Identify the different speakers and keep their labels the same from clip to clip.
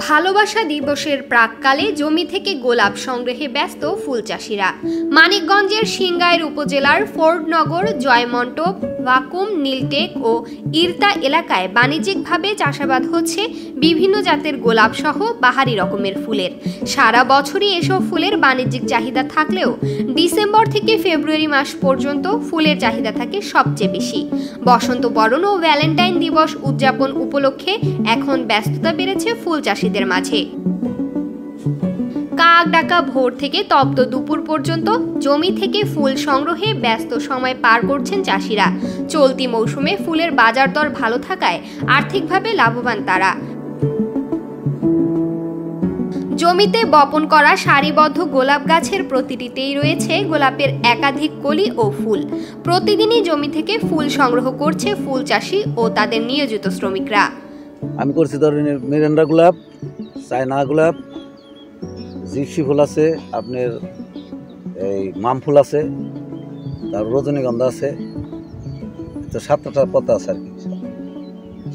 Speaker 1: ভালোবাসা দিবসের প্রাককালে জমি থেকে গোলাপ সংগ্রহে ব্যস্ত ফুল চাষিরা। মানিকগঞ্জের সিংগাইর উপজেলার ফোর্ডনগর, জয়মন্টপ, ভাকুম, নীলটেক ও ইরতা এলাকায় বাণিজ্যিকভাবে চাষাবাদ হচ্ছে বিভিন্ন জাতের গোলাপ সহ বাহারি রকমের ফুলের। সারা বছরই এসব ফুলের বাণিজ্যিক চাহিদা থাকলেও ডিসেম্বর থেকে ফেব্রুয়ারি মাস পর্যন্ত ফুলের চাহিদা থাকে সবচেয়ে বেশি। বসন্ত বরণ ও ভ্যালেন্টাইন দিবস উদযাপন উপলক্ষে এখন ব্যস্ততা বেড়েছে ফুল চাষিদের মাঝে। কাক ডাকা ভোর থেকে তপ্ত দুপুর পর্যন্ত জমি থেকে ফুল সংগ্রহে ব্যস্ত সময় পার করছেন চাষিরা। চলতি মৌসুমে ফুলের বাজার দর ভালো থাকায় আর্থিকভাবে লাভবান তারা। জমিতে বপন করা সারিবদ্ধ গোলাপ গাছের প্রতিটিতেই রয়েছে গোলাপের একাধিক কলি ও ফুল। প্রতিদিনই জমি থেকে ফুল সংগ্রহ করছে ফুল চাষি ও তাদের নিয়োজিত শ্রমিকরা।
Speaker 2: আমি করছি ধরনের মিরান্ডা গোলাপ, চায়না গোলাপ, জিপসি ফুল আছে, আপনার এই মাম ফুল আছে, তার রজনীগন্ধা আছে, তো 7-8টা পাতা আছে আর কি,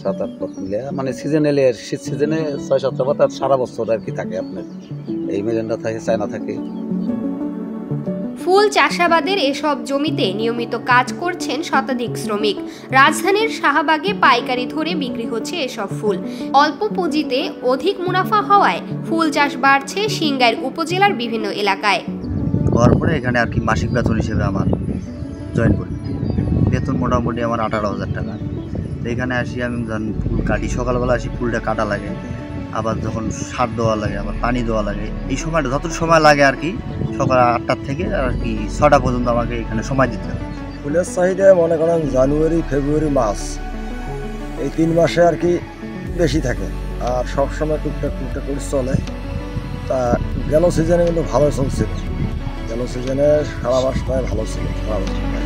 Speaker 2: 7-8 পাতা মিলে মানে সিজনালি শীত সিজনে 6-7টা পাতা সারা বছর আর কি থাকে। আপনার এই মিরান্ডা থাকে, চায়না থাকে।
Speaker 1: ফুল চাষাবাদের এসব জমিতে নিয়মিত কাজ করছেন শতাধিক শ্রমিক। রাজধানীর শাহবাগে পাইকারি ধরে বিক্রি হচ্ছে এসব ফুল। অল্প পুঁজিতে অধিক মুনাফা হওয়ায় ফুল চাষ বাড়ছে সিংগাইর উপজেলার বিভিন্ন এলাকায়।
Speaker 3: হওয়ার পরে এখানে আর কি মাসিক বেতন হিসেবে আমার জয়েন করি। বেতন মোটামুটি আমার 18,000 টাকা। তো এখানে আসি, আমি ফুল কাটি, সকালবেলা আসি, ফুলটা কাটা লাগে, আবার যখন সার দেওয়া লাগে, আবার পানি দেওয়া লাগে, এই সময়টা যত সময় লাগে আর কি, সকাল 8টা থেকে আর কি 6টা পর্যন্ত আমাকে এখানে সময় দিতে হবে।
Speaker 4: ফুলের চাহিদা মনে করেন জানুয়ারি, ফেব্রুয়ারি, মার্চ এই 3 মাসে আর কি বেশি থাকে, আর সবসময় টুকটাক করে চলে। তা গেল সিজনে কিন্তু ভালো চলছিল, গেল সিজনে সারা মাসটাই ভালো ছিল, সারা মাসটাই।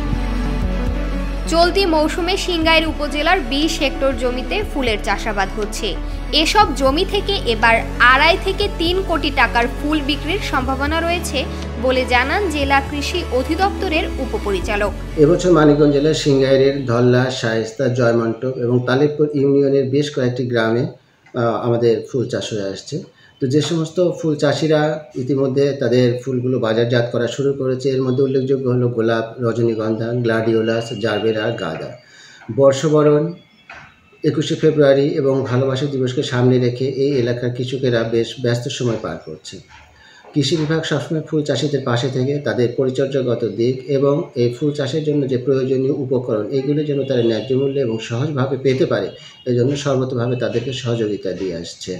Speaker 1: চলতি মৌসুমে সিংগাইর উপজেলার 20 হেক্টর জমিতে ফুলের চাষাবাদ হচ্ছে। এসব জমি থেকে এবার 2.5 থেকে 3 কোটি টাকার ফুল বিক্রির সম্ভাবনা রয়েছে বলে জানান জেলা কৃষি অধিদপ্তরের উপপরিচালক।
Speaker 5: এবছর মানিকগঞ্জ জেলার সিংগাইরের ধল্লা, শায়েস্তা, জয়মন্টপ এবং তালিবপুর ইউনিয়নের বেশ কয়েকটি গ্রামে আমাদের ফুল চাষ হয়ে আসছে। তো যে সমস্ত ফুল চাষিরা ইতিমধ্যে তাদের ফুলগুলো বাজারজাত করা শুরু করেছে, এর মধ্যে উল্লেখযোগ্য হলো গোলাপ, রজনীগন্ধা, গ্লাডিওলাস, জারবেরা, গাঁদা। বর্ষবরণ, 21শে ফেব্রুয়ারি এবং ভালোবাসা দিবসকে সামনে রেখে এই এলাকার কৃষকেরা বেশ ব্যস্ত সময় পার করছে। কৃষি বিভাগ সবসময় ফুল চাষিদের পাশে থেকে তাদের পরিচর্যাগত দিক এবং এই ফুল চাষের জন্য যে প্রয়োজনীয় উপকরণ, এগুলো যেন তারা ন্যায্য মূল্যে এবং সহজভাবে পেতে পারে, এজন্য সর্বতভাবে তাদেরকে সহযোগিতা দিয়ে আসছে।